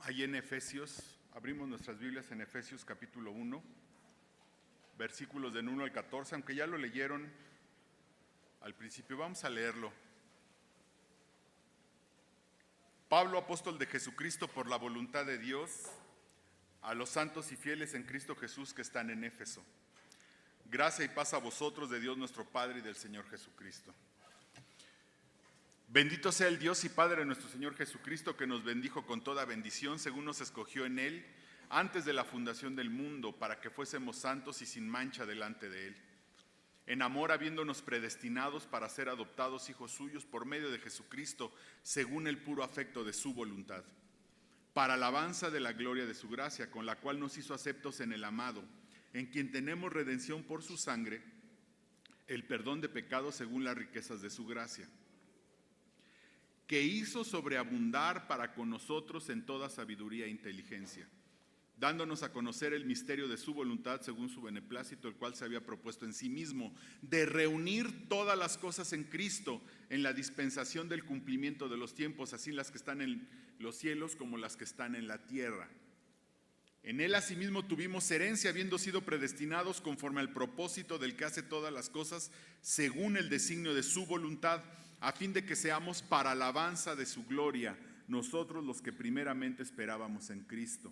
Ahí en Efesios, abrimos nuestras Biblias en Efesios capítulo 1, versículos del 1 al 14, aunque ya lo leyeron al principio, vamos a leerlo. Pablo, apóstol de Jesucristo por la voluntad de Dios, a los santos y fieles en Cristo Jesús que están en Éfeso. Gracia y paz a vosotros de Dios nuestro Padre y del Señor Jesucristo. Bendito sea el Dios y Padre de nuestro Señor Jesucristo, que nos bendijo con toda bendición, según nos escogió en Él, antes de la fundación del mundo, para que fuésemos santos y sin mancha delante de Él. En amor, habiéndonos predestinados para ser adoptados hijos suyos por medio de Jesucristo, según el puro afecto de su voluntad, para alabanza de la gloria de su gracia, con la cual nos hizo aceptos en el amado, en quien tenemos redención por su sangre, el perdón de pecados según las riquezas de su gracia, que hizo sobreabundar para con nosotros en toda sabiduría e inteligencia, dándonos a conocer el misterio de su voluntad según su beneplácito, el cual se había propuesto en sí mismo, de reunir todas las cosas en Cristo, en la dispensación del cumplimiento de los tiempos, así las que están en los cielos como las que están en la tierra. En Él asimismo tuvimos herencia, habiendo sido predestinados conforme al propósito del que hace todas las cosas, según el designio de su voluntad, a fin de que seamos para alabanza de su gloria, nosotros los que primeramente esperábamos en Cristo.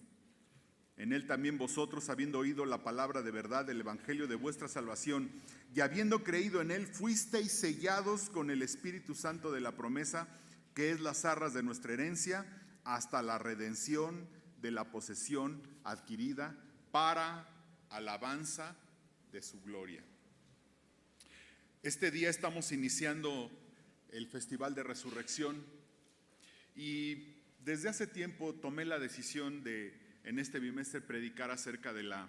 En Él también vosotros, habiendo oído la palabra de verdad del evangelio de vuestra salvación, y habiendo creído en Él, fuisteis sellados con el Espíritu Santo de la promesa, que es las arras de nuestra herencia, hasta la redención de la posesión adquirida para alabanza de su gloria. Este día estamos iniciando el Festival de Resurrección y desde hace tiempo tomé la decisión de, en este bimestre, predicar acerca de la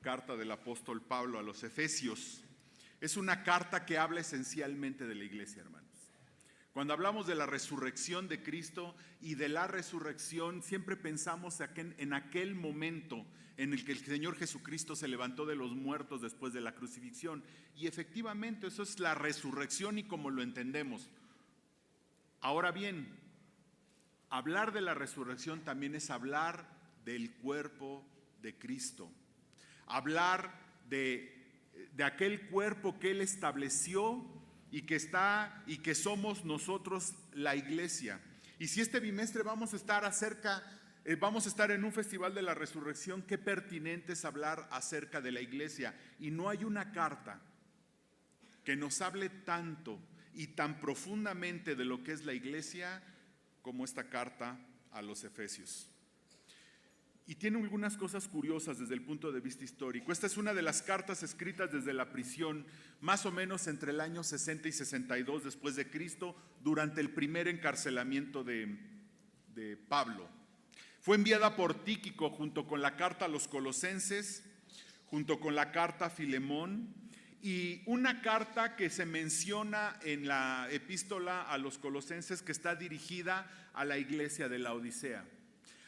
carta del apóstol Pablo a los Efesios. Es una carta que habla esencialmente de la iglesia, hermanos. Cuando hablamos de la resurrección de Cristo y de la resurrección, siempre pensamos en aquel momento en el que el Señor Jesucristo se levantó de los muertos después de la crucifixión. Y efectivamente eso es la resurrección y como lo entendemos. Ahora bien, hablar de la resurrección también es hablar del cuerpo de Cristo. Hablar de aquel cuerpo que Él estableció y que somos nosotros la iglesia. Y si este bimestre vamos a estar en un festival de la resurrección, qué pertinente es hablar acerca de la iglesia. Y no hay una carta que nos hable tanto y tan profundamente de lo que es la iglesia como esta carta a los Efesios. Y tiene algunas cosas curiosas desde el punto de vista histórico. Esta es una de las cartas escritas desde la prisión, más o menos entre el año 60 y 62 después de Cristo, durante el primer encarcelamiento de Pablo. Fue enviada por Tíquico junto con la carta a los Colosenses, junto con la carta a Filemón, y una carta que se menciona en la epístola a los Colosenses que está dirigida a la iglesia de la Odisea.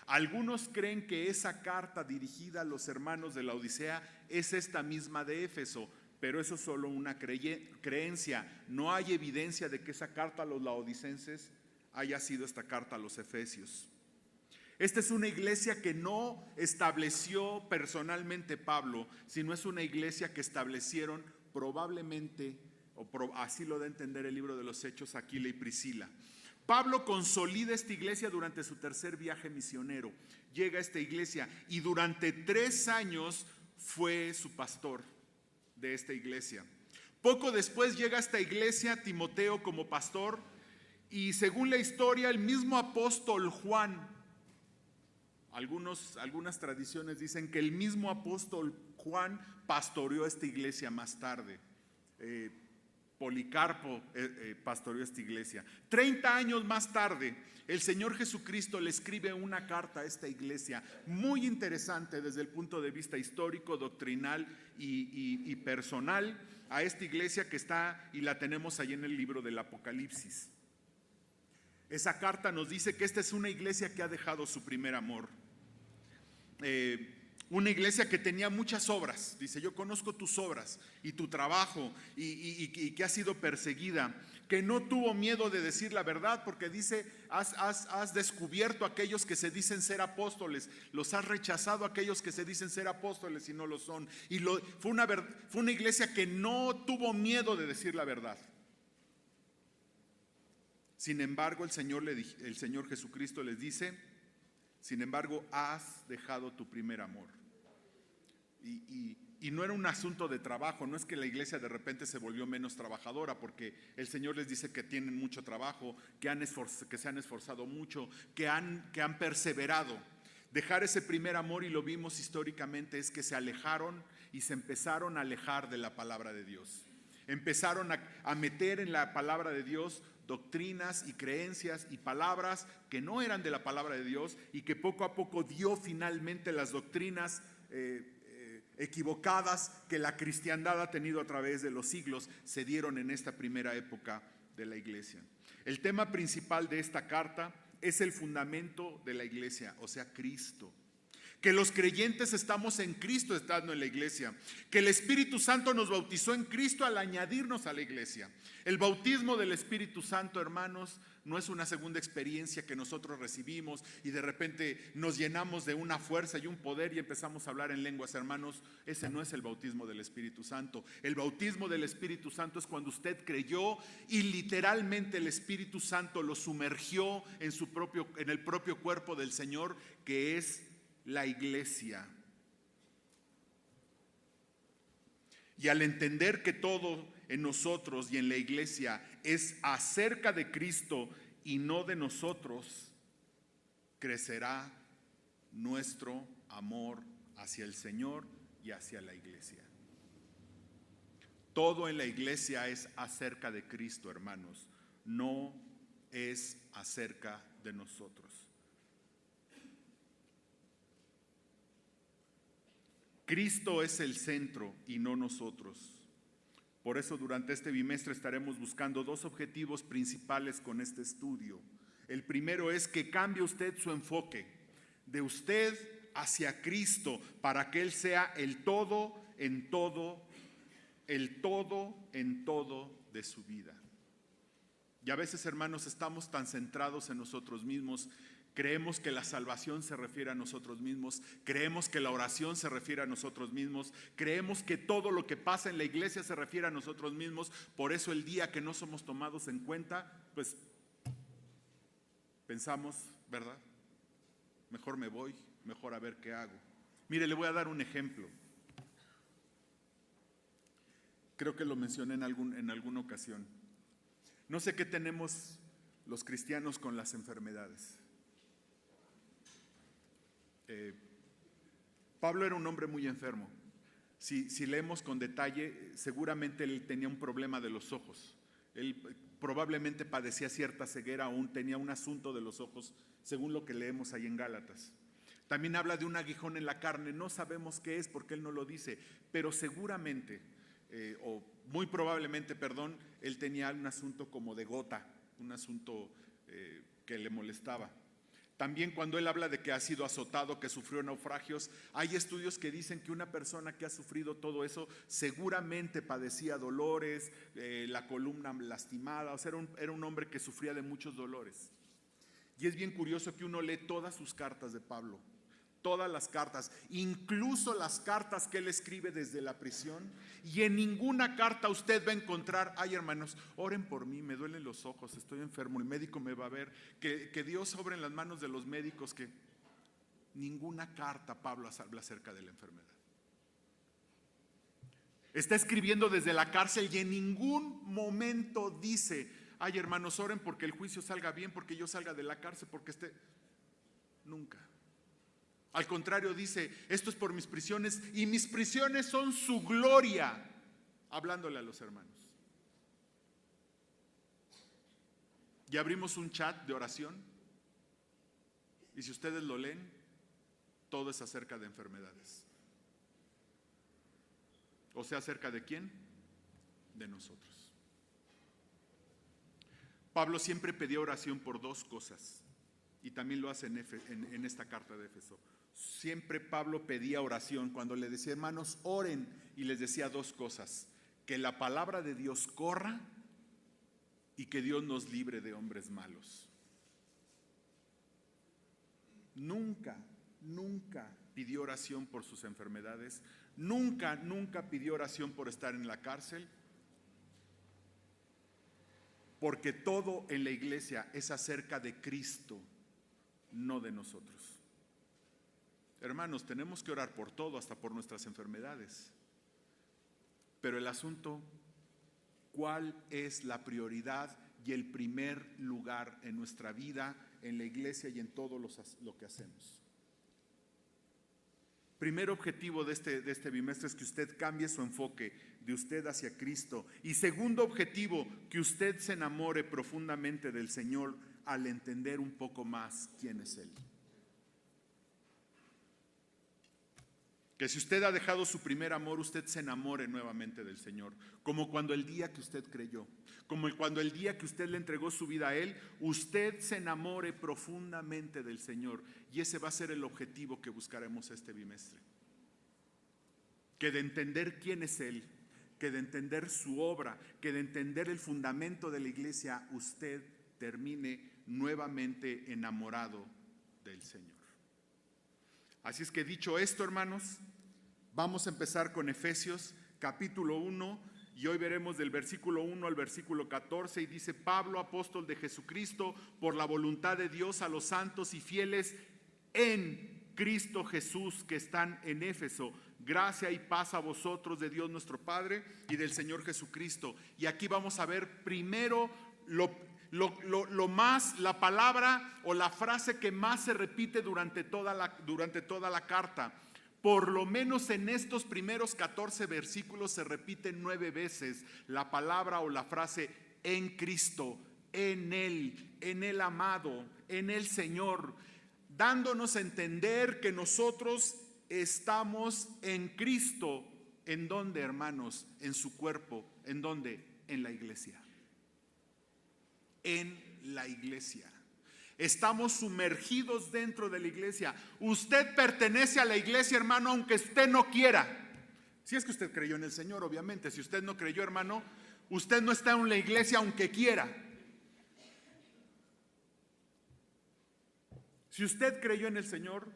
Algunos creen que esa carta dirigida a los hermanos de la Odisea es esta misma de Éfeso, pero eso es solo una creencia. No hay evidencia de que esa carta a los laodicenses haya sido esta carta a los Efesios. Esta es una iglesia que no estableció personalmente Pablo, sino es una iglesia que establecieron probablemente, así lo da a entender el libro de los Hechos, Aquila y Priscila. Pablo consolida esta iglesia durante su tercer viaje misionero. Llega a esta iglesia y durante 3 años fue su pastor de esta iglesia. Poco después llega a esta iglesia Timoteo como pastor y según la historia el mismo apóstol Juan, algunas tradiciones dicen que el mismo apóstol Juan pastoreó esta iglesia más tarde. Policarpo pastoreó esta iglesia. 30 años más tarde, el Señor Jesucristo le escribe una carta a esta iglesia, muy interesante desde el punto de vista histórico, doctrinal y personal, a esta iglesia que está y la tenemos ahí en el libro del Apocalipsis. Esa carta nos dice que esta es una iglesia que ha dejado su primer amor. Una iglesia que tenía muchas obras. Dice: yo conozco tus obras y tu trabajo y que has sido perseguida. que no tuvo miedo de decir la verdad, porque dice, has descubierto a aquellos que se dicen ser apóstoles, los has rechazado a aquellos que se dicen ser apóstoles y no lo son. Y fue una iglesia que no tuvo miedo de decir la verdad. Sin embargo, el Señor Jesucristo les dice, sin embargo, has dejado tu primer amor. Y no era un asunto de trabajo, no es que la iglesia de repente se volvió menos trabajadora, porque el Señor les dice que tienen mucho trabajo, que se han esforzado mucho, que han perseverado. Dejar ese primer amor, y lo vimos históricamente, es que se alejaron y se empezaron a alejar de la palabra de Dios. Empezaron a meter en la palabra de Dios doctrinas y creencias y palabras que no eran de la palabra de Dios, y que poco a poco dio finalmente las doctrinas equivocadas que la cristiandad ha tenido a través de los siglos, se dieron en esta primera época de la iglesia. El tema principal de esta carta es el fundamento de la iglesia, o sea, Cristo. Que los creyentes estamos en Cristo estando en la iglesia, que el Espíritu Santo nos bautizó en Cristo al añadirnos a la iglesia. El bautismo del Espíritu Santo, hermanos, no es una segunda experiencia que nosotros recibimos y de repente nos llenamos de una fuerza y un poder y empezamos a hablar en lenguas, hermanos. Ese no es el bautismo del Espíritu Santo. El bautismo del Espíritu Santo es cuando usted creyó y literalmente el Espíritu Santo lo sumergió en el propio cuerpo del Señor, que es la iglesia. Y al entender que todo en nosotros y en la iglesia es acerca de Cristo y no de nosotros, crecerá nuestro amor hacia el Señor y hacia la iglesia. Todo en la iglesia es acerca de Cristo, hermanos, no es acerca de nosotros. Cristo es el centro y no nosotros. Por eso durante este bimestre estaremos buscando dos objetivos principales con este estudio. El primero es que cambie usted su enfoque de usted hacia Cristo para que Él sea el todo en todo, el todo en todo de su vida. Y a veces, hermanos, estamos tan centrados en nosotros mismos. Creemos que la salvación se refiere a nosotros mismos, creemos que la oración se refiere a nosotros mismos, creemos que todo lo que pasa en la iglesia se refiere a nosotros mismos. Por eso el día que no somos tomados en cuenta, pues pensamos, ¿verdad? Mejor me voy, mejor a ver qué hago. Mire, le voy a dar un ejemplo. Creo que lo mencioné en alguna ocasión. No sé qué tenemos los cristianos con las enfermedades. Pablo era un hombre muy enfermo. Si leemos con detalle, seguramente él tenía un problema de los ojos. Él probablemente padecía cierta ceguera, aún tenía un asunto de los ojos, según lo que leemos ahí en Gálatas. También habla de un aguijón en la carne. No sabemos qué es porque él no lo dice, pero seguramente, o muy probablemente, perdón, él tenía un asunto como de gota, un asunto que le molestaba. También cuando él habla de que ha sido azotado, que sufrió naufragios, hay estudios que dicen que una persona que ha sufrido todo eso seguramente padecía dolores, la columna lastimada, o sea, era un hombre que sufría de muchos dolores. Y es bien curioso que uno lee todas sus cartas de Pablo, todas las cartas, incluso las cartas que él escribe desde la prisión, y en ninguna carta usted va a encontrar, ay hermanos, oren por mí, me duelen los ojos, estoy enfermo, el médico me va a ver, que Dios obre en las manos de los médicos. Que ninguna carta Pablo habla acerca de la enfermedad. Está escribiendo desde la cárcel y en ningún momento dice, ay hermanos, oren porque el juicio salga bien, porque yo salga de la cárcel, porque nunca. Al contrario, dice, esto es por mis prisiones y mis prisiones son su gloria, hablándole a los hermanos. Y abrimos un chat de oración y si ustedes lo leen, todo es acerca de enfermedades. O sea, ¿acerca de quién? De nosotros. Pablo siempre pedía oración por dos cosas y también lo hace en esta carta de Éfeso. Siempre Pablo pedía oración cuando le decía, hermanos, oren, y les decía dos cosas: que la palabra de Dios corra y que Dios nos libre de hombres malos. Nunca pidió oración por sus enfermedades, nunca pidió oración por estar en la cárcel, porque todo en la iglesia es acerca de Cristo, no de nosotros. Hermanos, tenemos que orar por todo, hasta por nuestras enfermedades. Pero el asunto, ¿cuál es la prioridad y el primer lugar en nuestra vida, en la iglesia y en todo lo que hacemos? Primer objetivo de este bimestre es que usted cambie su enfoque de usted hacia Cristo. Y segundo objetivo, que usted se enamore profundamente del Señor al entender un poco más quién es Él. Que si usted ha dejado su primer amor, usted se enamore nuevamente del Señor. Como cuando el día que usted creyó, como cuando el día que usted le entregó su vida a Él, usted se enamore profundamente del Señor. Y ese va a ser el objetivo que buscaremos este bimestre. Que de entender quién es Él, que de entender su obra, que de entender el fundamento de la iglesia, usted termine nuevamente enamorado del Señor. Así es que dicho esto, hermanos, vamos a empezar con Efesios capítulo 1 y hoy veremos del versículo 1 al versículo 14 y dice: Pablo, apóstol de Jesucristo, por la voluntad de Dios, a los santos y fieles en Cristo Jesús que están en Éfeso, gracia y paz a vosotros de Dios nuestro Padre y del Señor Jesucristo. Y aquí vamos a ver primero la palabra o la frase que más se repite durante toda la carta. Por lo menos en estos primeros 14 versículos se repite 9 veces la palabra o la frase en Cristo, en el amado, en el Señor, dándonos a entender que nosotros estamos en Cristo. ¿En dónde, hermanos? En su cuerpo. ¿En dónde? En la iglesia. En la iglesia. Estamos sumergidos dentro de la iglesia. Usted pertenece a la iglesia, hermano, aunque usted no quiera. Si es que usted creyó en el Señor, obviamente. Si usted no creyó, hermano, usted no está en la iglesia aunque quiera. Si usted creyó en el Señor,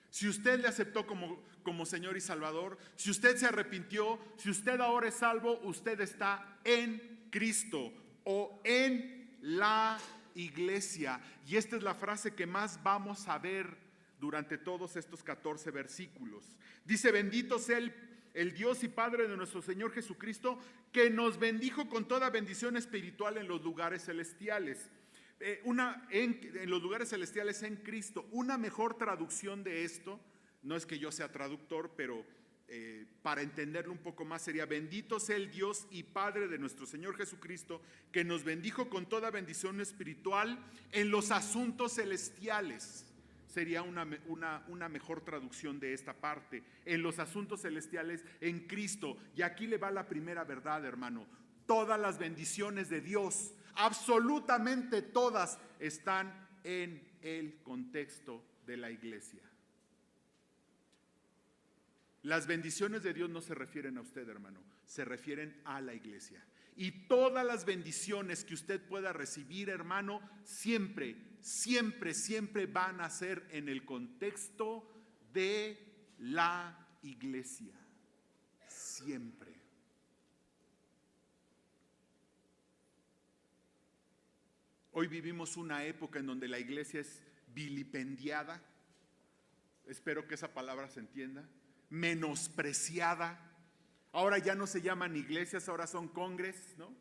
si usted le aceptó como Señor y Salvador, si usted se arrepintió, si usted ahora es salvo, usted está en Cristo o en la iglesia. Y esta es la frase que más vamos a ver durante todos estos 14 versículos. Dice: bendito sea el Dios y Padre de nuestro Señor Jesucristo, que nos bendijo con toda bendición espiritual en los lugares celestiales. En los lugares celestiales en Cristo. Una mejor traducción de esto, no es que yo sea traductor, pero para entenderlo un poco más sería: bendito sea el Dios y Padre de nuestro Señor Jesucristo, que nos bendijo con toda bendición espiritual en los asuntos celestiales. Sería una mejor traducción de esta parte: en los asuntos celestiales en Cristo. Y aquí le va la primera verdad, hermano: todas las bendiciones de Dios, absolutamente todas, están en el contexto de la iglesia. Las bendiciones de Dios no se refieren a usted, hermano, se refieren a la iglesia. Y todas las bendiciones que usted pueda recibir, hermano, siempre van a ser en el contexto de la iglesia. Siempre. Hoy vivimos una época en donde la iglesia es vilipendiada. Espero que esa palabra se entienda. Menospreciada. Ahora ya no se llaman iglesias, ahora son congres, ¿no?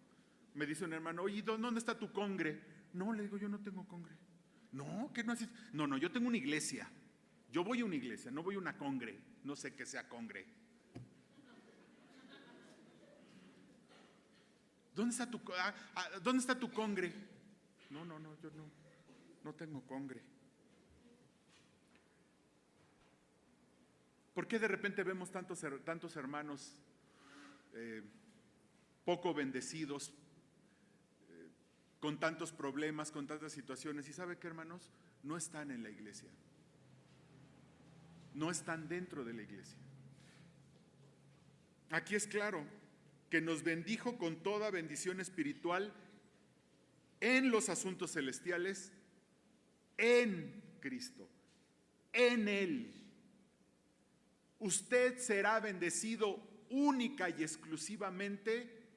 Me dice un hermano: oye, ¿dónde está tu congre? No, le digo, yo no tengo congre. No, ¿qué no haces? No, yo tengo una iglesia. Yo voy a una iglesia, no voy a una congre. No sé qué sea congre. ¿Dónde está tu congre? No, yo no tengo congre. ¿Por qué de repente vemos tantos hermanos poco bendecidos, con tantos problemas, con tantas situaciones? ¿Y sabe qué, hermanos? No están en la iglesia. No están dentro de la iglesia. Aquí es claro que nos bendijo con toda bendición espiritual en los asuntos celestiales, en Cristo, en Él. Usted será bendecido única y exclusivamente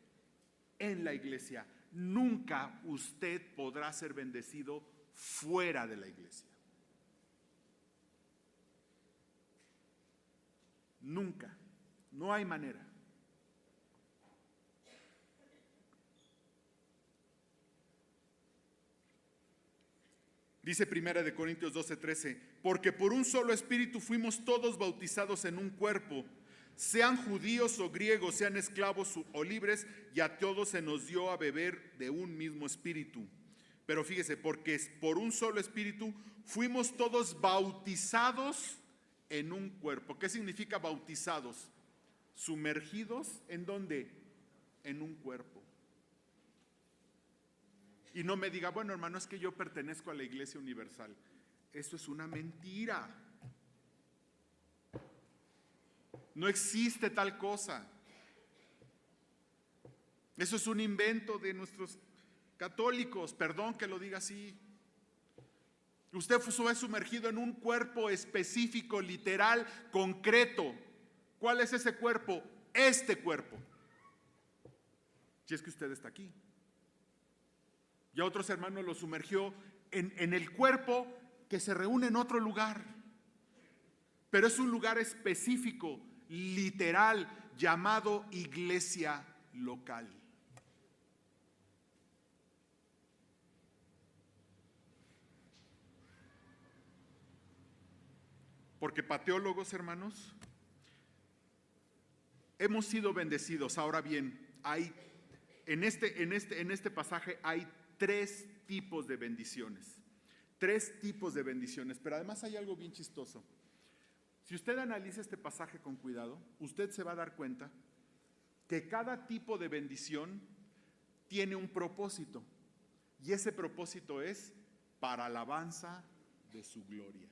en la iglesia. Nunca usted podrá ser bendecido fuera de la iglesia. Nunca. No hay manera. Dice 1 Corintios 12:13, porque por un solo espíritu fuimos todos bautizados en un cuerpo, sean judíos o griegos, sean esclavos o libres, y a todos se nos dio a beber de un mismo espíritu. Pero fíjese, porque por un solo espíritu fuimos todos bautizados en un cuerpo. ¿Qué significa bautizados? Sumergidos, ¿en dónde? En un cuerpo. Y no me diga, bueno, hermano, es que yo pertenezco a la Iglesia Universal. Eso es una mentira. No existe tal cosa. Eso es un invento de nuestros católicos, perdón que lo diga así. Usted fue sumergido en un cuerpo específico, literal, concreto. ¿Cuál es ese cuerpo? Este cuerpo. Si es que usted está aquí. Y a otros hermanos lo sumergió en el cuerpo que se reúne en otro lugar. Pero es un lugar específico, literal, llamado iglesia local. Porque pateólogos, hermanos, hemos sido bendecidos. Ahora bien, en este pasaje hay 3 tipos de bendiciones. 3 tipos de bendiciones, pero además hay algo bien chistoso. Si usted analiza este pasaje con cuidado, usted se va a dar cuenta que cada tipo de bendición tiene un propósito, y ese propósito es para alabanza de su gloria.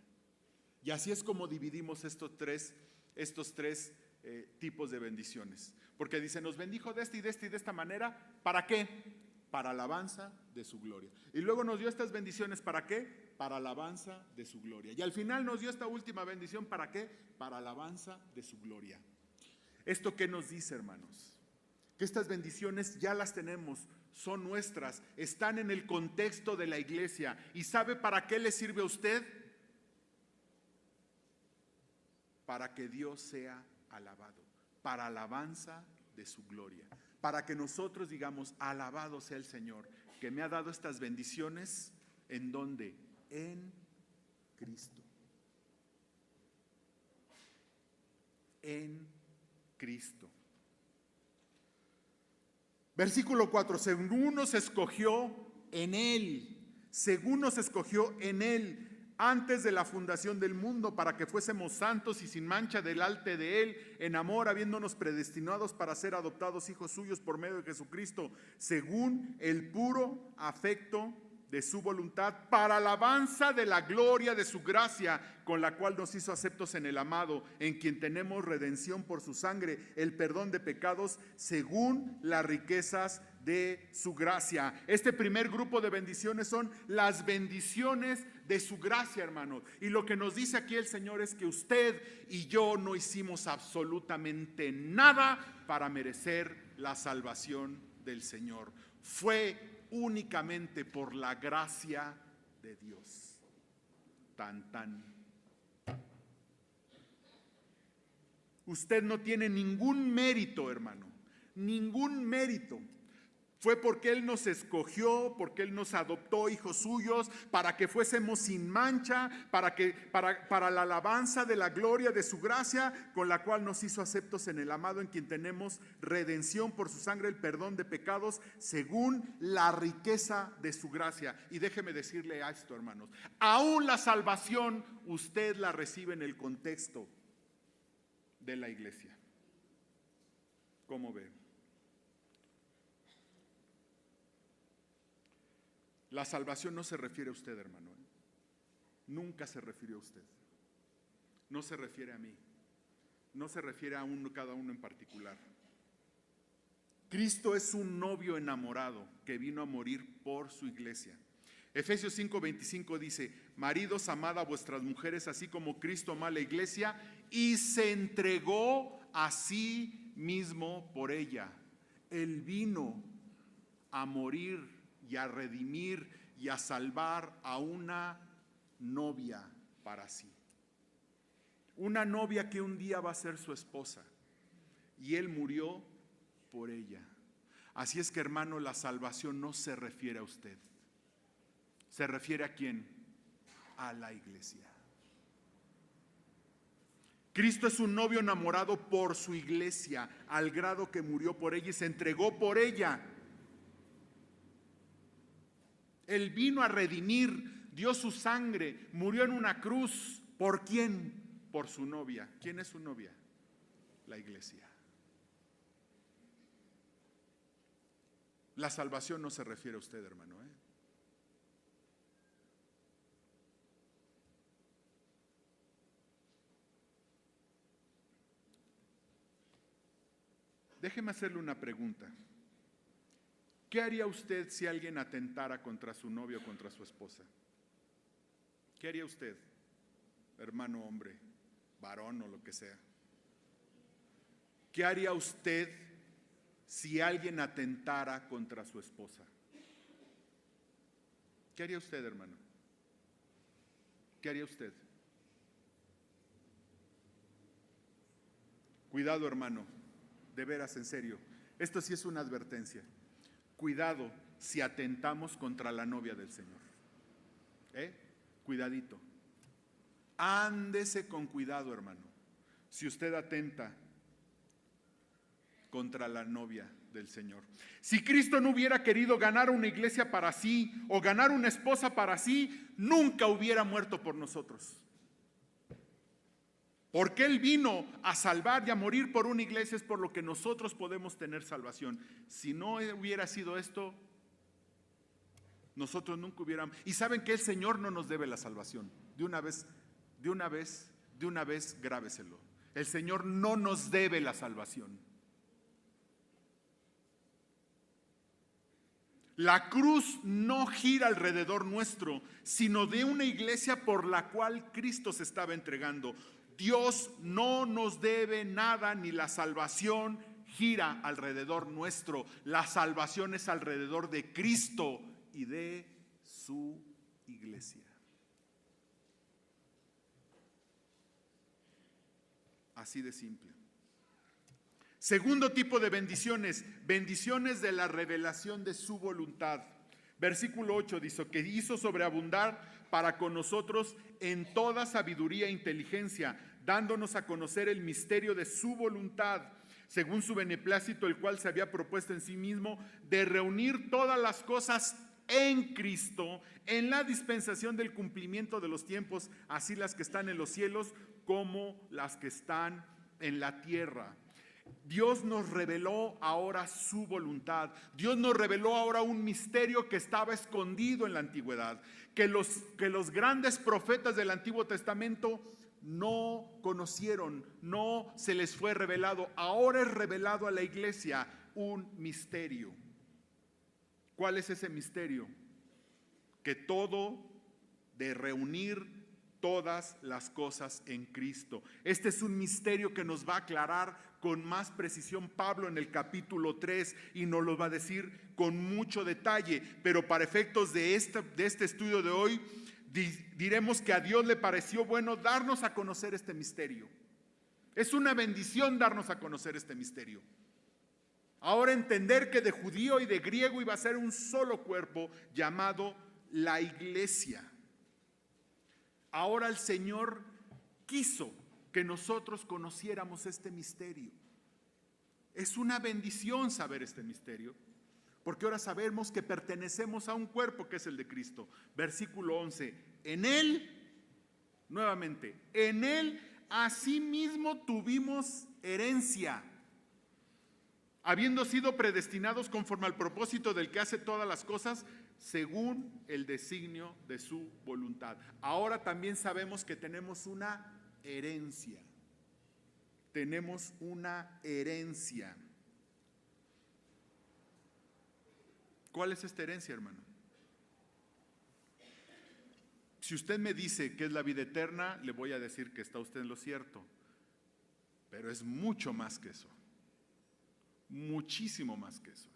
Y así es como dividimos estos tres tipos de bendiciones. Porque dice, nos bendijo de esta y de esta y de esta manera. ¿Para qué? Para alabanza de su gloria. Y luego nos dio estas bendiciones, ¿para qué? Para alabanza de su gloria. Y al final nos dio esta última bendición, ¿para qué? Para alabanza de su gloria. ¿Esto qué nos dice, hermanos? Que estas bendiciones ya las tenemos, son nuestras, están en el contexto de la iglesia. ¿Y sabe para qué le sirve a usted? Para que Dios sea alabado, para alabanza de su gloria, para que nosotros digamos, alabado sea el Señor, que me ha dado estas bendiciones, ¿en dónde? En Cristo. En Cristo. Versículo 4, según nos escogió en Él, según nos escogió en Él, antes de la fundación del mundo, para que fuésemos santos y sin mancha delante de Él, en amor, habiéndonos predestinados para ser adoptados hijos suyos por medio de Jesucristo, según el puro afecto de su voluntad, para alabanza de la gloria de su gracia, con la cual nos hizo aceptos en el amado, en quien tenemos redención por su sangre, el perdón de pecados, según las riquezas de su gracia. Este primer grupo de bendiciones son las bendiciones de su gracia, hermanos. Y lo que nos dice aquí el Señor es que usted y yo no hicimos absolutamente nada para merecer la salvación del Señor. Fue únicamente por la gracia de Dios. Tan, tan. Usted no tiene ningún mérito, hermano, ningún mérito. Fue porque Él nos escogió, porque Él nos adoptó hijos suyos, para que fuésemos sin mancha, para la alabanza de la gloria de su gracia, con la cual nos hizo aceptos en el amado, en quien tenemos redención por su sangre, el perdón de pecados, según la riqueza de su gracia. Y déjeme decirle a esto, hermanos, aún la salvación usted la recibe en el contexto de la iglesia. ¿Cómo ve? La salvación no se refiere a usted, hermano. Nunca se refirió a usted. No se refiere a mí. No se refiere a cada uno en particular. Cristo es un novio enamorado que vino a morir por su iglesia. Efesios 5:25 dice: maridos, amad a vuestras mujeres, así como Cristo amó a la iglesia y se entregó a sí mismo por ella. Él vino a morir y a redimir y a salvar a una novia para sí. Una novia que un día va a ser su esposa. Y Él murió por ella. Así es que, hermano, la salvación no se refiere a usted. ¿Se refiere a quién? A la iglesia. Cristo es un novio enamorado por su iglesia, al grado que murió por ella y se entregó por ella. Él vino a redimir, dio su sangre, murió en una cruz. ¿Por quién? Por su novia. ¿Quién es su novia? La iglesia. La salvación no se refiere a usted, hermano, ¿eh? Déjeme hacerle una pregunta. ¿Qué haría usted si alguien atentara contra su novio o contra su esposa? ¿Qué haría usted, hermano hombre, varón o lo que sea? ¿Qué haría usted si alguien atentara contra su esposa? ¿Qué haría usted, hermano? ¿Qué haría usted? Cuidado, hermano, de veras, en serio. Esto sí es una advertencia. Cuidado si atentamos contra la novia del Señor. Cuidadito. Ándese con cuidado, hermano. Si usted atenta contra la novia del Señor. Si Cristo no hubiera querido ganar una iglesia para sí o ganar una esposa para sí, nunca hubiera muerto por nosotros. Porque Él vino a salvar y a morir por una iglesia, es por lo que nosotros podemos tener salvación. Si no hubiera sido esto, nosotros nunca hubiéramos. Y saben que el Señor no nos debe la salvación. De una vez, grábeselo. El Señor no nos debe la salvación. La cruz no gira alrededor nuestro, sino de una iglesia por la cual Cristo se estaba entregando. Dios no nos debe nada, ni la salvación gira alrededor nuestro. La salvación es alrededor de Cristo y de su iglesia. Así de simple. Segundo tipo de bendiciones, bendiciones de la revelación de su voluntad. Versículo 8 dice que hizo sobreabundar para con nosotros en toda sabiduría e inteligencia, dándonos a conocer el misterio de su voluntad, según su beneplácito, el cual se había propuesto en sí mismo de reunir todas las cosas en Cristo, en la dispensación del cumplimiento de los tiempos, así las que están en los cielos como las que están en la tierra. Dios nos reveló ahora su voluntad. Dios nos reveló ahora un misterio que estaba escondido en la antigüedad, que los grandes profetas del Antiguo Testamento no conocieron, no se les fue revelado. Ahora es revelado a la iglesia un misterio. ¿Cuál es ese misterio? Que todo de reunir todas las cosas en Cristo. Este es un misterio que nos va a aclarar con más precisión Pablo en el capítulo 3 y nos lo va a decir con mucho detalle, pero para efectos de este estudio de hoy diremos que a Dios le pareció bueno darnos a conocer este misterio. Es una bendición darnos a conocer este misterio. Ahora entender que de judío y de griego iba a ser un solo cuerpo llamado la iglesia. Ahora el Señor quiso que nosotros conociéramos este misterio. Es una bendición saber este misterio, porque ahora sabemos que pertenecemos a un cuerpo que es el de Cristo. Versículo 11, en Él, nuevamente, en Él asimismo tuvimos herencia, habiendo sido predestinados conforme al propósito del que hace todas las cosas, según el designio de su voluntad. Ahora también sabemos que tenemos una herencia. Tenemos una herencia. ¿Cuál es esta herencia, hermano? Si usted me dice que es la vida eterna, le voy a decir que está usted en lo cierto. Pero es mucho más que eso. Muchísimo más que eso.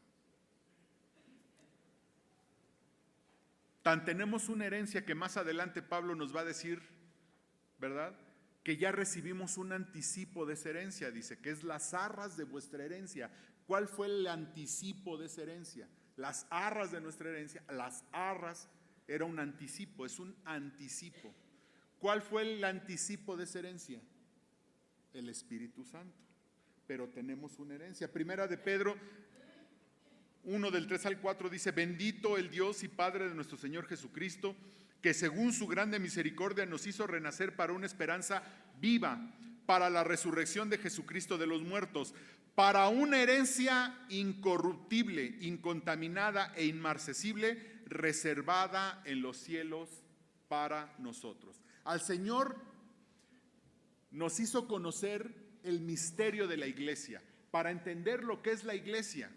Tan tenemos una herencia que más adelante Pablo nos va a decir, ¿verdad?, que ya recibimos un anticipo de esa herencia, dice, que es las arras de vuestra herencia. ¿Cuál fue el anticipo de esa herencia? Las arras de nuestra herencia, las arras era un anticipo, es un anticipo. ¿Cuál fue el anticipo de esa herencia? El Espíritu Santo. Pero tenemos una herencia. Primera de Pedro 1 del 3 al 4 dice: bendito el Dios y Padre de nuestro Señor Jesucristo, que según su grande misericordia nos hizo renacer para una esperanza viva, para la resurrección de Jesucristo de los muertos, para una herencia incorruptible, incontaminada e inmarcesible, reservada en los cielos para nosotros. Al Señor nos hizo conocer el misterio de la iglesia, para entender lo que es la iglesia,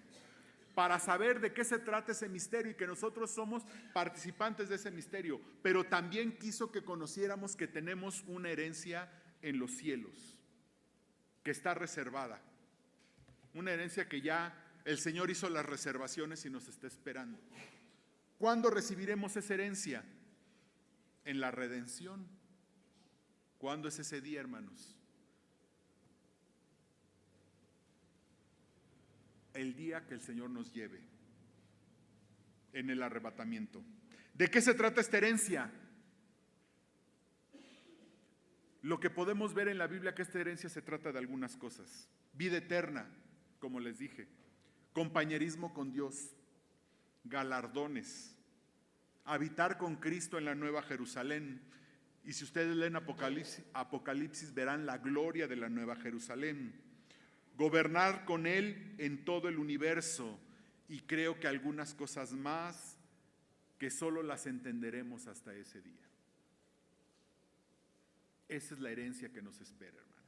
para saber de qué se trata ese misterio y que nosotros somos participantes de ese misterio, pero también quiso que conociéramos que tenemos una herencia en los cielos, que está reservada, una herencia que ya el Señor hizo las reservaciones y nos está esperando. ¿Cuándo recibiremos esa herencia? En la redención. ¿Cuándo es ese día, hermanos? El día que el Señor nos lleve en el arrebatamiento. ¿De qué se trata esta herencia? Lo que podemos ver en la Biblia, que esta herencia se trata de algunas cosas. Vida eterna, como les dije, compañerismo con Dios, galardones, habitar con Cristo en la Nueva Jerusalén. Y si ustedes leen Apocalipsis verán la gloria de la Nueva Jerusalén. Gobernar con Él en todo el universo, y creo que algunas cosas más que solo las entenderemos hasta ese día. Esa es la herencia que nos espera, hermanos.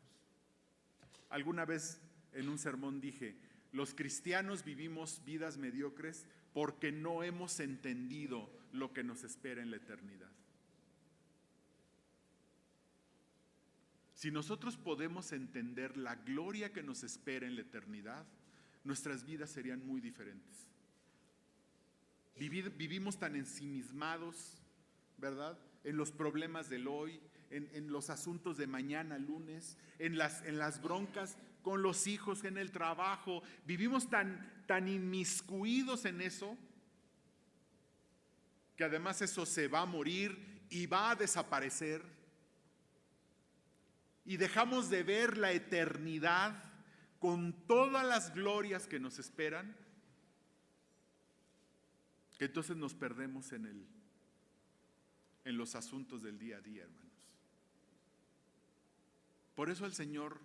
Alguna vez en un sermón dije, los cristianos vivimos vidas mediocres porque no hemos entendido lo que nos espera en la eternidad. Si nosotros podemos entender la gloria que nos espera en la eternidad, nuestras vidas serían muy diferentes. Vivimos tan ensimismados, ¿verdad?, en los problemas del hoy, en los asuntos de mañana, lunes, en las broncas con los hijos, en el trabajo. Vivimos tan inmiscuidos en eso, que además eso se va a morir y va a desaparecer. Y dejamos de ver la eternidad con todas las glorias que nos esperan, que entonces nos perdemos en los asuntos del día a día, hermanos. Por eso el Señor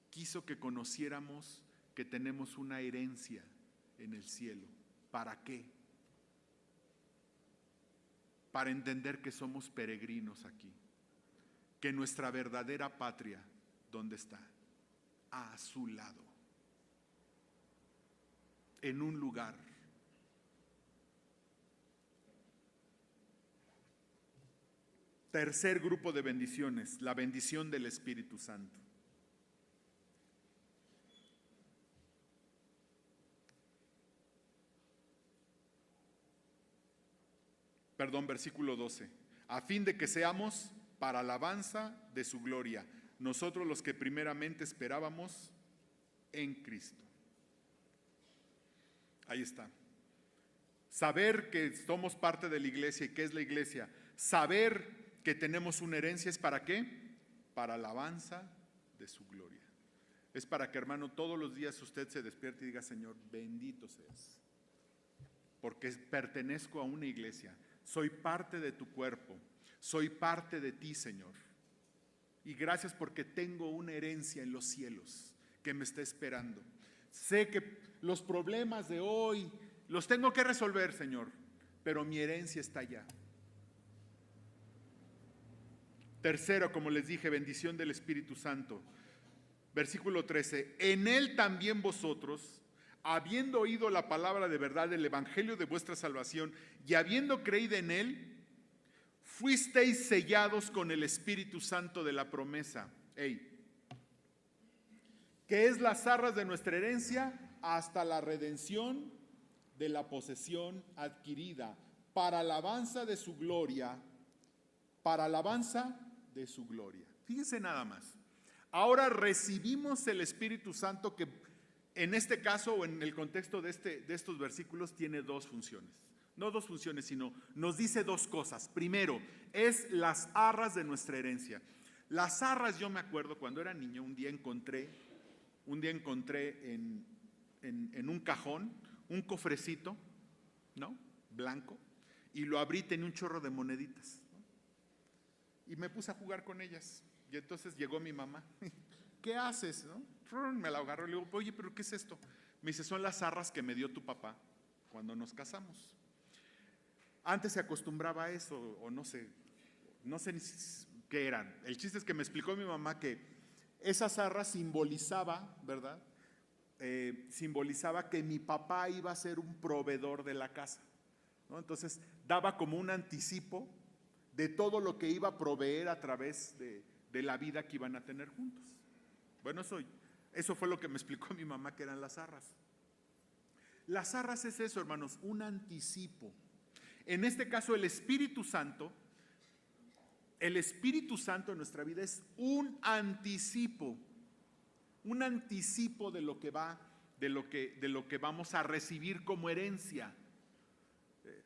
quiso que conociéramos que tenemos una herencia en el cielo. ¿Para qué? Para entender que somos peregrinos aquí. Que nuestra verdadera patria, ¿dónde está? A su lado, en un lugar. Tercer grupo de bendiciones, la bendición del Espíritu Santo. Versículo 12. A fin de que seamos para alabanza de su gloria, nosotros los que primeramente esperábamos en Cristo. Ahí está. Saber que somos parte de la iglesia y que es la iglesia, saber que tenemos una herencia, ¿es para qué? Para alabanza de su gloria. Es para que, hermano, todos los días usted se despierte y diga: Señor, bendito seas, porque pertenezco a una iglesia, soy parte de tu cuerpo. Soy parte de ti, Señor. Y gracias porque tengo una herencia en los cielos que me está esperando. Sé que los problemas de hoy los tengo que resolver, Señor, pero mi herencia está allá. Tercero, como les dije, bendición del Espíritu Santo. Versículo 13. En Él también vosotros, habiendo oído la palabra de verdad, el evangelio de vuestra salvación, y habiendo creído en él, fuisteis sellados con el Espíritu Santo de la promesa. Que es las arras de nuestra herencia hasta la redención de la posesión adquirida, para alabanza de su gloria, para alabanza de su gloria. Fíjense nada más. Ahora recibimos el Espíritu Santo que en este caso o en el contexto de estos versículos tiene dos funciones. No dos funciones, sino nos dice dos cosas. Primero, es las arras de nuestra herencia. Las arras, yo me acuerdo cuando era niño, un día encontré en un cajón un cofrecito, ¿no? Blanco, y lo abrí, tenía un chorro de moneditas, ¿no? Y me puse a jugar con ellas. Y entonces llegó mi mamá. ¿Qué haces? ¿No? Me la agarró y le digo, oye, ¿pero qué es esto? Me dice, son las arras que me dio tu papá cuando nos casamos. Antes se acostumbraba a eso, o no sé ni qué eran. El chiste es que me explicó mi mamá que esas arras simbolizaba, ¿verdad? Simbolizaba que mi papá iba a ser un proveedor de la casa, ¿no? Entonces daba como un anticipo de todo lo que iba a proveer a través de la vida que iban a tener juntos. Bueno, eso fue lo que me explicó mi mamá que eran las arras. Las arras es eso, hermanos, un anticipo. En este caso, el Espíritu Santo en nuestra vida es un anticipo de lo que vamos a recibir como herencia.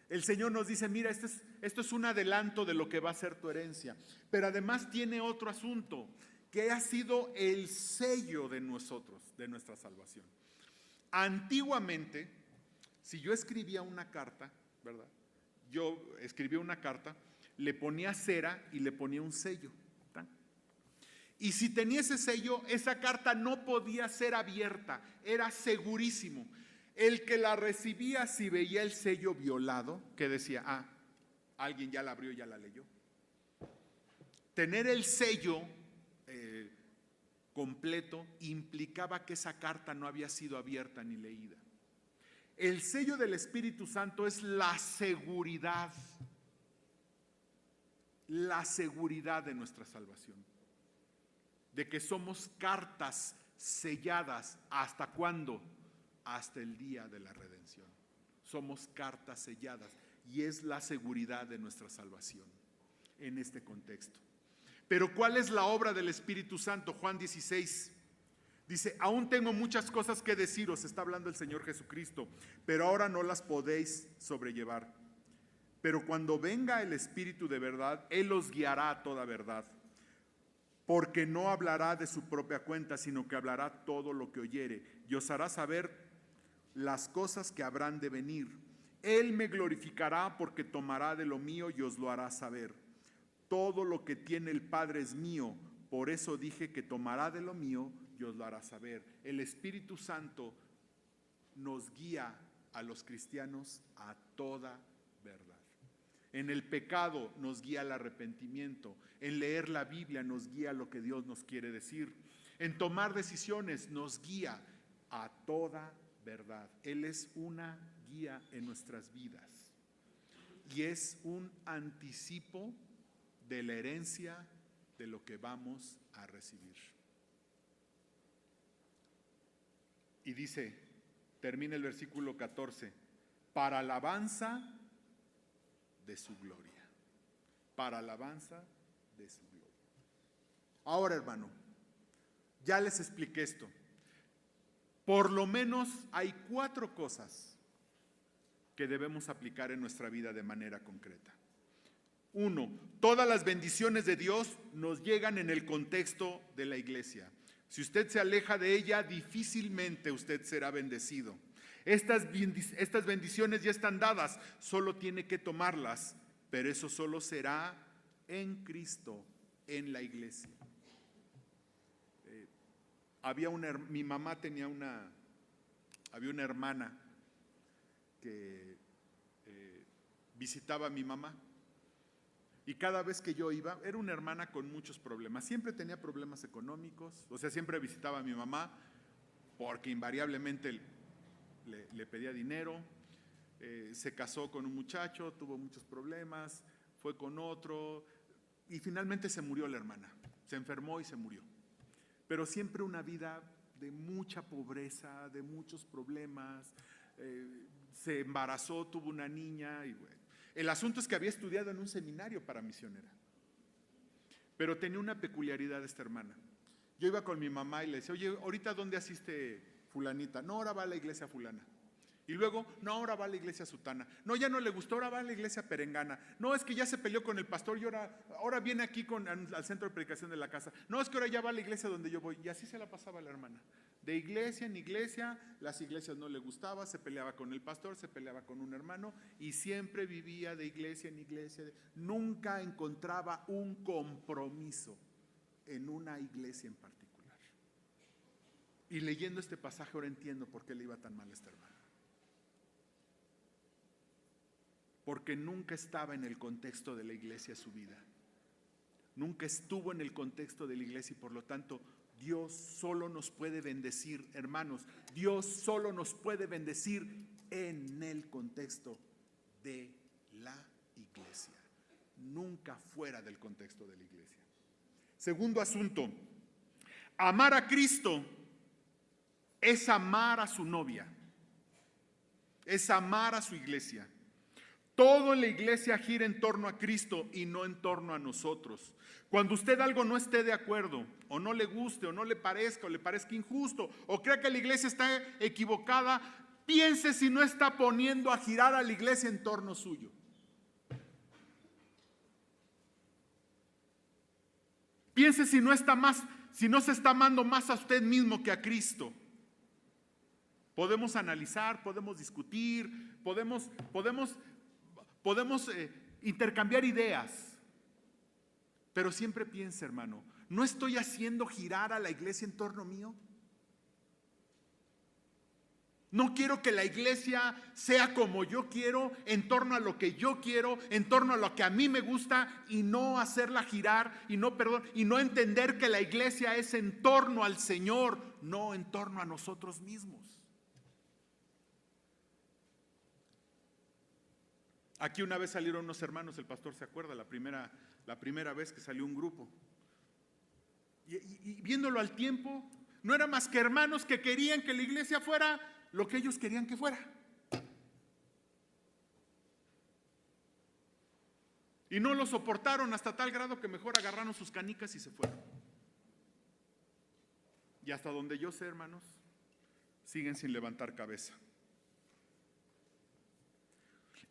El Señor nos dice, mira, esto es un adelanto de lo que va a ser tu herencia. Pero además tiene otro asunto, que ha sido el sello de nosotros, de nuestra salvación. Antiguamente, si yo escribía una carta, ¿verdad? Le ponía cera y le ponía un sello. ¿Tá? Y si tenía ese sello, esa carta no podía ser abierta, era segurísimo. El que la recibía, si veía el sello violado, que decía, alguien ya la abrió, ya la leyó. Tener el sello completo implicaba que esa carta no había sido abierta ni leída. El sello del Espíritu Santo es la seguridad de nuestra salvación, de que somos cartas selladas. ¿Hasta cuándo? Hasta el día de la redención. Somos cartas selladas y es la seguridad de nuestra salvación en este contexto. Pero ¿cuál es la obra del Espíritu Santo? Juan 16 dice, aún tengo muchas cosas que deciros, está hablando el Señor Jesucristo, pero ahora no las podéis sobrellevar. Pero cuando venga el Espíritu de verdad, Él os guiará a toda verdad, porque no hablará de su propia cuenta, sino que hablará todo lo que oyere, y os hará saber las cosas que habrán de venir. Él me glorificará, porque tomará de lo mío y os lo hará saber. Todo lo que tiene el Padre es mío, por eso dije que tomará de lo mío y os lo hará saber. El Espíritu Santo nos guía a los cristianos a toda verdad. En el pecado nos guía al arrepentimiento. En leer la Biblia nos guía a lo que Dios nos quiere decir. En tomar decisiones nos guía a toda verdad. Él es una guía en nuestras vidas. Y es un anticipo de la herencia de lo que vamos a recibir. Y dice, termina el versículo 14, para alabanza de su gloria. Para alabanza de su gloria. Ahora, hermano, ya les expliqué esto. Por lo menos hay 4 cosas que debemos aplicar en nuestra vida de manera concreta. 1, todas las bendiciones de Dios nos llegan en el contexto de la iglesia. Si usted se aleja de ella, difícilmente usted será bendecido. Estas bendiciones ya están dadas, solo tiene que tomarlas, pero eso solo será en Cristo, en la iglesia. Mi mamá había una hermana que visitaba a mi mamá. Y cada vez que yo iba, era una hermana con muchos problemas. Siempre tenía problemas económicos, o sea, siempre visitaba a mi mamá, porque invariablemente le pedía dinero, se casó con un muchacho, tuvo muchos problemas, fue con otro y finalmente se murió la hermana, se enfermó y se murió. Pero siempre una vida de mucha pobreza, de muchos problemas, se embarazó, tuvo una niña y bueno. El asunto es que había estudiado en un seminario para misionera, pero tenía una peculiaridad esta hermana. Yo iba con mi mamá y le decía, oye, ¿ahorita dónde asiste fulanita? No, ahora va a la iglesia fulana. Y luego, no, ahora va a la iglesia sutana. No, ya no le gustó, ahora va a la iglesia perengana. No, es que ya se peleó con el pastor y ahora viene aquí al centro de predicación de la casa. No, es que ahora ya va a la iglesia donde yo voy. Y así se la pasaba la hermana. De iglesia en iglesia, las iglesias no le gustaba, se peleaba con el pastor, se peleaba con un hermano y siempre vivía de iglesia en iglesia. Nunca encontraba un compromiso en una iglesia en particular. Y leyendo este pasaje ahora entiendo por qué le iba tan mal a esta hermana. Porque nunca estaba en el contexto de la iglesia su vida. Nunca estuvo en el contexto de la iglesia y por lo tanto Dios solo nos puede bendecir, hermanos. Dios solo nos puede bendecir en el contexto de la iglesia. Nunca fuera del contexto de la iglesia. Segundo asunto, amar a Cristo es amar a su novia, es amar a su iglesia. Todo en la iglesia gira en torno a Cristo y no en torno a nosotros. Cuando usted algo no esté de acuerdo, o no le guste, o no le parezca, o le parezca injusto, o crea que la iglesia está equivocada, piense si no está poniendo a girar a la iglesia en torno suyo. Piense si no se está amando más a usted mismo que a Cristo. Podemos analizar, podemos discutir, podemos intercambiar ideas, pero siempre piensa, hermano, ¿no estoy haciendo girar a la iglesia en torno mío? No quiero que la iglesia sea como yo quiero, en torno a lo que yo quiero, en torno a lo que a mí me gusta y no hacerla girar y no entender que la iglesia es en torno al Señor, no en torno a nosotros mismos. Aquí una vez salieron unos hermanos, el pastor se acuerda, la primera vez que salió un grupo. Y viéndolo al tiempo, no era más que hermanos que querían que la iglesia fuera lo que ellos querían que fuera. Y no lo soportaron hasta tal grado que mejor agarraron sus canicas y se fueron. Y hasta donde yo sé, hermanos, siguen sin levantar cabeza.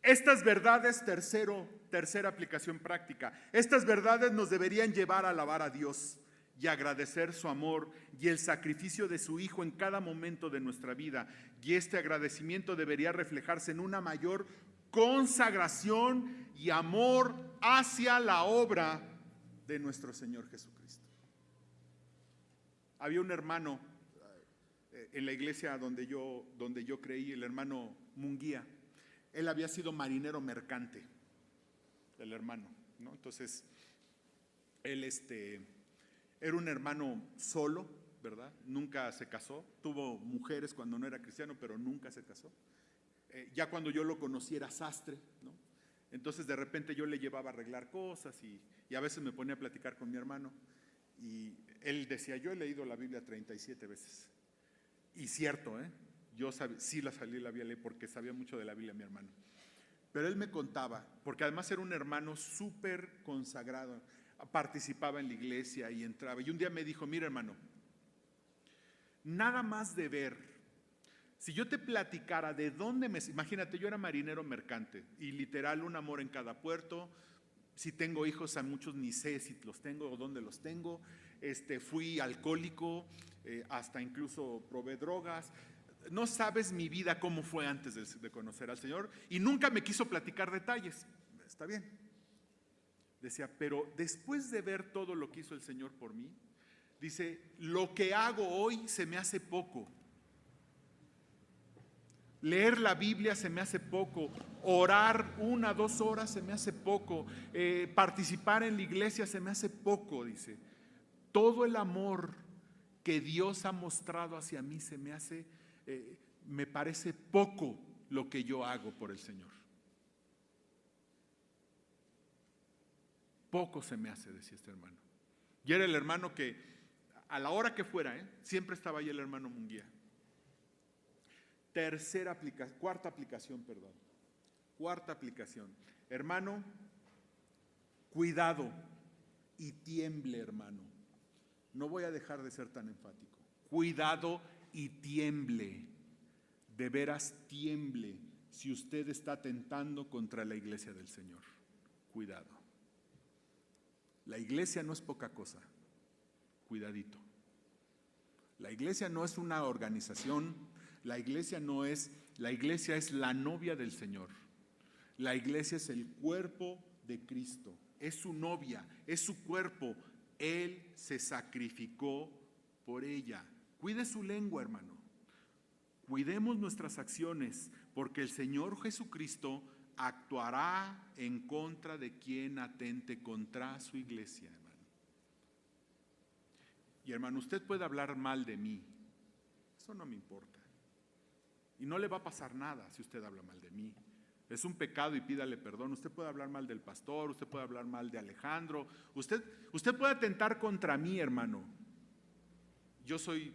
Estas verdades, tercera aplicación práctica, estas verdades nos deberían llevar a alabar a Dios y agradecer su amor y el sacrificio de su Hijo en cada momento de nuestra vida. Y este agradecimiento debería reflejarse en una mayor consagración y amor hacia la obra de nuestro Señor Jesucristo. Había un hermano en la iglesia donde yo creí, el hermano Munguía. Él había sido marinero mercante, el hermano, ¿no? Entonces, él era un hermano solo, ¿verdad? Nunca se casó, tuvo mujeres cuando no era cristiano, pero nunca se casó. Ya cuando yo lo conocí era sastre, ¿no? Entonces de repente yo le llevaba a arreglar cosas y a veces me ponía a platicar con mi hermano y él decía, yo he leído la Biblia 37 veces. Y cierto, yo sí la había leído porque sabía mucho de la Biblia mi hermano. Pero él me contaba, porque además era un hermano súper consagrado, participaba en la iglesia y entraba. Y un día me dijo, mira hermano, nada más de ver, si yo te platicara de dónde imagínate, yo era marinero mercante y literal un amor en cada puerto. Si tengo hijos, a muchos ni sé si los tengo o dónde los tengo. Fui alcohólico, hasta incluso probé drogas. No sabes mi vida cómo fue antes de conocer al Señor y nunca me quiso platicar detalles. Está bien. Decía, pero después de ver todo lo que hizo el Señor por mí, dice, lo que hago hoy se me hace poco. Leer la Biblia se me hace poco, orar 1 a 2 horas se me hace poco, participar en la iglesia se me hace poco, dice. Todo el amor que Dios ha mostrado hacia mí se me hace, me parece poco lo que yo hago por el Señor. Poco se me hace, decía este hermano. Y era el hermano que, a la hora que fuera, siempre estaba ahí el hermano Munguía. Cuarta aplicación. Hermano, cuidado y tiemble, hermano. No voy a dejar de ser tan enfático. Cuidado y tiemble. De veras tiemble si usted está atentando contra la iglesia del Señor. Cuidado. La iglesia no es poca cosa. Cuidadito. La iglesia no es una organización. La iglesia es la novia del Señor. La iglesia es el cuerpo de Cristo. Es su novia, es su cuerpo. Él se sacrificó por ella. Cuide su lengua, hermano. Cuidemos nuestras acciones, porque el Señor Jesucristo actuará en contra de quien atente contra su iglesia, hermano. Y hermano, usted puede hablar mal de mí. Eso no me importa. Y no le va a pasar nada si usted habla mal de mí. Es un pecado y pídale perdón. Usted puede hablar mal del pastor, usted puede hablar mal de Alejandro. Usted puede atentar contra mí, hermano. Yo soy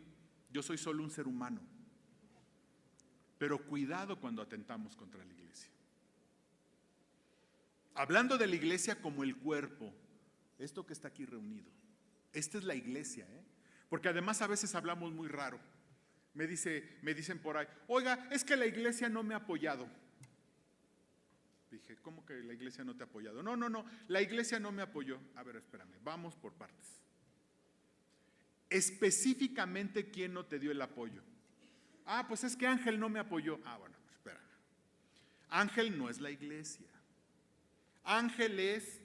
solo un ser humano. Pero cuidado cuando atentamos contra la iglesia. Hablando de la iglesia como el cuerpo, esto que está aquí reunido, esta es la iglesia, porque además a veces hablamos muy raro. Me dicen por ahí, oiga, es que la iglesia no me ha apoyado. Dije, ¿cómo que la iglesia no te ha apoyado? No, la iglesia no me apoyó. A ver, espérame, vamos por partes. Específicamente, ¿quién no te dio el apoyo? Ah, pues es que Ángel no me apoyó. Ah, bueno, espérame. Ángel no es la iglesia. Ángel es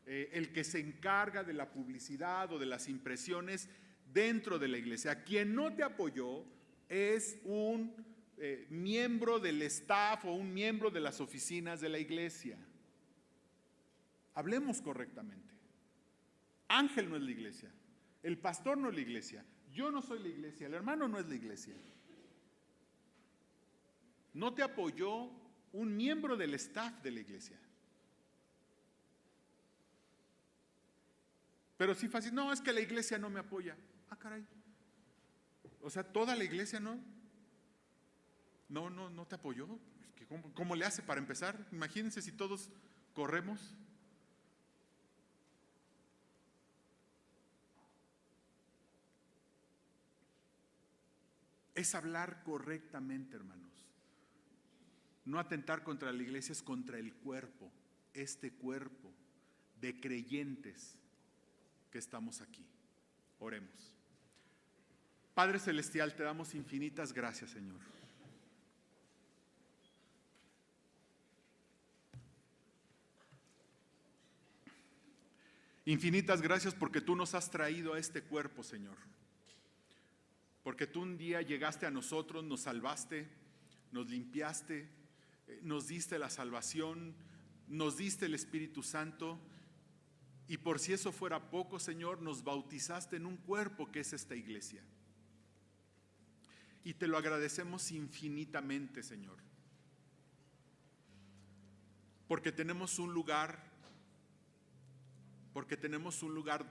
el que se encarga de la publicidad o de las impresiones dentro de la iglesia. Quien no te apoyó es un miembro del staff o un miembro de las oficinas de la iglesia. Hablemos correctamente. Ángel no es la iglesia. El pastor no es la iglesia. Yo no soy la iglesia. El hermano no es la iglesia. No te apoyó un miembro del staff de la iglesia. Pero si fácil, no, es que la iglesia no me apoya. Ah, caray. O sea, toda la iglesia no te apoyó. ¿Cómo le hace para empezar? Imagínense si todos corremos. Es hablar correctamente, hermanos. No atentar contra la iglesia, es contra el cuerpo, este cuerpo de creyentes que estamos aquí. Oremos. Padre Celestial, te damos infinitas gracias, Señor. Infinitas gracias porque tú nos has traído a este cuerpo, Señor. Porque tú un día llegaste a nosotros, nos salvaste, nos limpiaste, nos diste la salvación, nos diste el Espíritu Santo, y por si eso fuera poco, Señor, nos bautizaste en un cuerpo que es esta iglesia. Y te lo agradecemos infinitamente, Señor, porque tenemos un lugar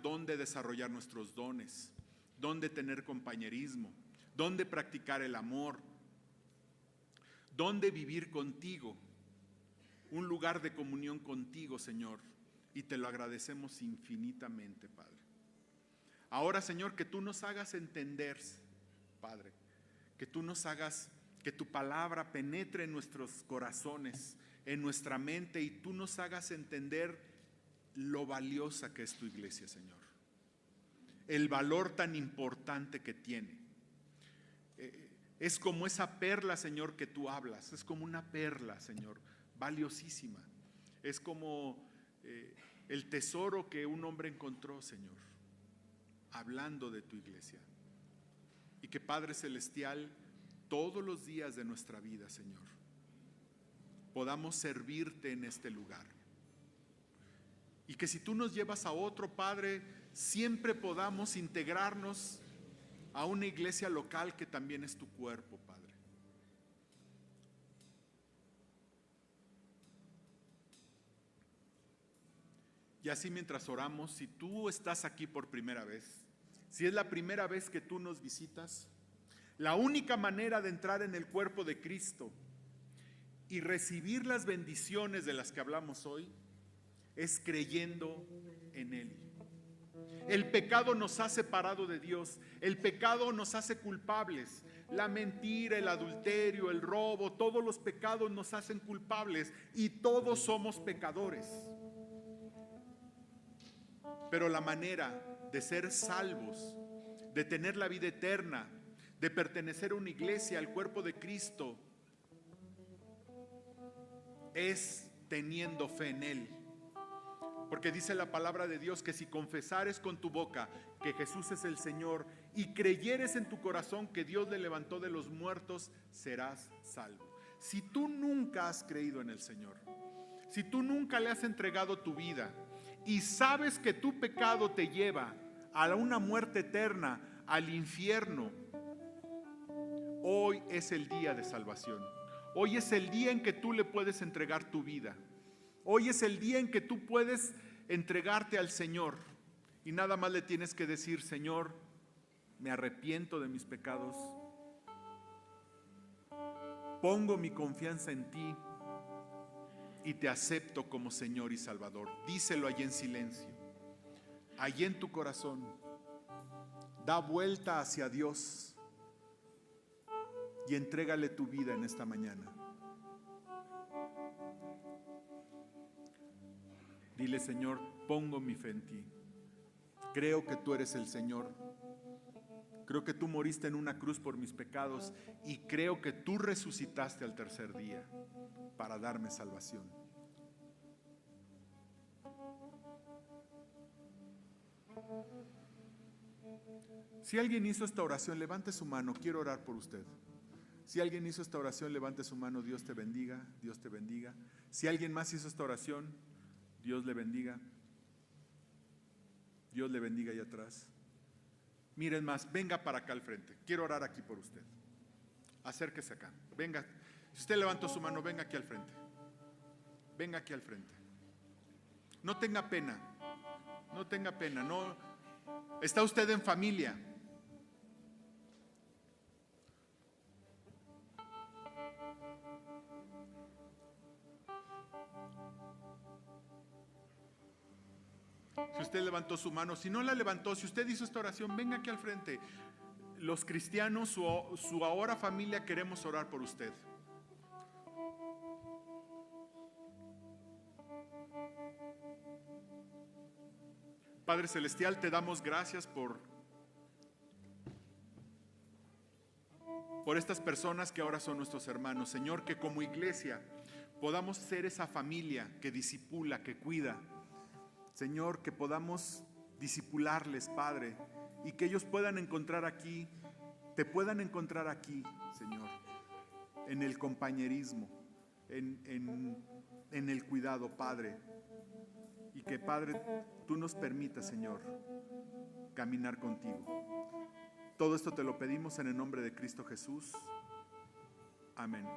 donde desarrollar nuestros dones, donde tener compañerismo, donde practicar el amor, donde vivir contigo, un lugar de comunión contigo, Señor, y te lo agradecemos infinitamente, Padre. Ahora, Señor, que tú nos hagas entender, Padre, que tú nos hagas, que tu palabra penetre en nuestros corazones, en nuestra mente, y tú nos hagas entender lo valiosa que es tu iglesia, Señor. El valor tan importante que tiene. Es como esa perla, Señor, que tú hablas. Es como una perla, Señor, valiosísima. Es como el tesoro que un hombre encontró, Señor, hablando de tu iglesia. Y que, Padre Celestial, todos los días de nuestra vida, Señor, podamos servirte en este lugar. Y que si tú nos llevas a otro, Padre, siempre podamos integrarnos a una iglesia local que también es tu cuerpo, Padre. Y así mientras oramos, si tú estás aquí por primera vez, si es la primera vez que tú nos visitas, la única manera de entrar en el cuerpo de Cristo y recibir las bendiciones de las que hablamos hoy es creyendo en Él. El pecado nos ha separado de Dios, el pecado nos hace culpables. La mentira, el adulterio, el robo, todos los pecados nos hacen culpables y todos somos pecadores. Pero la manera de ser salvos, de tener la vida eterna, de pertenecer a una iglesia, al cuerpo de Cristo, es teniendo fe en Él. Porque dice la palabra de Dios que si confesares con tu boca que Jesús es el Señor y creyeres en tu corazón que Dios le levantó de los muertos, serás salvo. Si tú nunca has creído en el Señor, si tú nunca le has entregado tu vida y sabes que tu pecado te lleva a una muerte eterna, al infierno, hoy es el día de salvación. Hoy es el día en que tú le puedes entregar tu vida. Hoy es el día en que tú puedes entregarte al Señor y nada más le tienes que decir: Señor, me arrepiento de mis pecados, pongo mi confianza en ti y te acepto como Señor y Salvador. Díselo allí en silencio, allí en tu corazón. Da vuelta hacia Dios y entrégale tu vida en esta mañana. Dile: Señor, pongo mi fe en ti. Creo que tú eres el Señor. Creo que tú moriste en una cruz por mis pecados y creo que tú resucitaste al tercer día para darme salvación. Si alguien hizo esta oración, levante su mano. Quiero orar por usted. Si alguien hizo esta oración, levante su mano. Dios te bendiga, Dios te bendiga. Si alguien más hizo esta oración, Dios le bendiga. Dios le bendiga allá atrás. Miren más, venga para acá al frente. Quiero orar aquí por usted. Acérquese acá. Venga. Si usted levantó su mano, venga aquí al frente. Venga aquí al frente. No tenga pena. No tenga pena. No. Está usted en familia. Si usted levantó su mano, si no la levantó, si usted hizo esta oración, venga aquí al frente. Los cristianos, su ahora familia, queremos orar por usted. Padre Celestial, te damos gracias por estas personas que ahora son nuestros hermanos. Señor, que como iglesia podamos ser esa familia que discipula, que cuida. Señor, que podamos discipularles, Padre, y que ellos puedan encontrar aquí, te puedan encontrar aquí, Señor, en el compañerismo, en el cuidado, Padre. Y que, Padre, tú nos permitas, Señor, caminar contigo. Todo esto te lo pedimos en el nombre de Cristo Jesús. Amén.